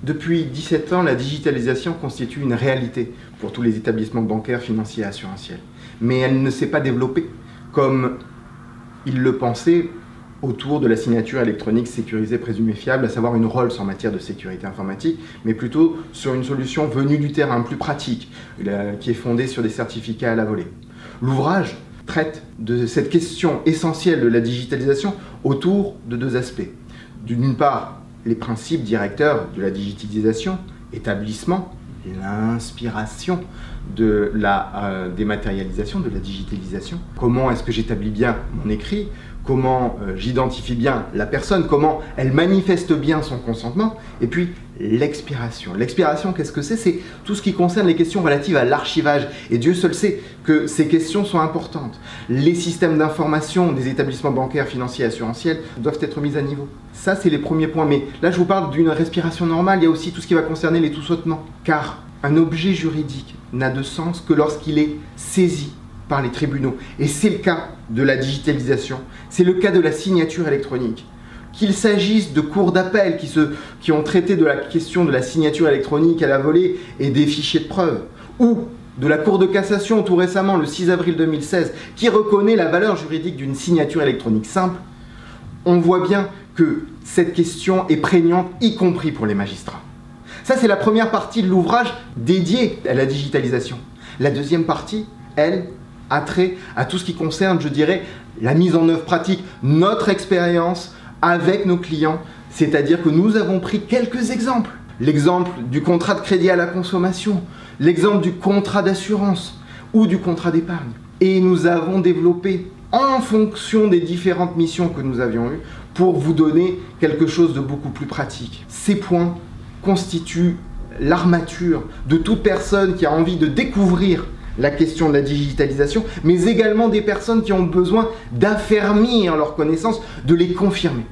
Depuis 17 ans, la digitalisation constitue une réalité pour tous les établissements bancaires, financiers et assurantiels. Mais elle ne s'est pas développée comme ils le pensaient autour de la signature électronique sécurisée présumée fiable, à savoir une Rolls en matière de sécurité informatique, mais plutôt sur une solution venue du terrain, plus pratique, qui est fondée sur des certificats à la volée. L'ouvrage traite de cette question essentielle de la digitalisation autour de deux aspects. D'une part, les principes directeurs de la digitalisation, établissement, l'inspiration de la dématérialisation, de la digitalisation. Comment est-ce que j'établis bien mon écrit? Comment j'identifie bien la personne? Comment elle manifeste bien son consentement? Et puis l'expiration. L'expiration, qu'est-ce que c'est? C'est tout ce qui concerne les questions relatives à l'archivage. Et Dieu seul sait que ces questions sont importantes. Les systèmes d'information des établissements bancaires, financiers et assurantiels doivent être mis à niveau. Ça, c'est les premiers points. Mais là, je vous parle d'une respiration normale. Il y a aussi tout ce qui va concerner les tout-sautements. Car un objet juridique n'a de sens que lorsqu'il est saisi par les tribunaux. Et c'est le cas de la digitalisation. C'est le cas de la signature électronique. Qu'il s'agisse de cours d'appel qui ont traité de la question de la signature électronique à la volée et des fichiers de preuves, ou de la Cour de cassation tout récemment, le 6 avril 2016, qui reconnaît la valeur juridique d'une signature électronique simple, on voit bien que cette question est prégnante, y compris pour les magistrats. Ça, c'est la première partie de l'ouvrage dédié à la digitalisation. La deuxième partie, elle, a trait à tout ce qui concerne, je dirais, la mise en œuvre pratique, notre expérience avec nos clients, c'est-à-dire que nous avons pris quelques exemples. L'exemple du contrat de crédit à la consommation, l'exemple du contrat d'assurance ou du contrat d'épargne. Et nous avons développé, en fonction des différentes missions que nous avions eues, pour vous donner quelque chose de beaucoup plus pratique. Ces points constituent l'armature de toute personne qui a envie de découvrir la question de la digitalisation, mais également des personnes qui ont besoin d'affermir leurs connaissances, de les confirmer.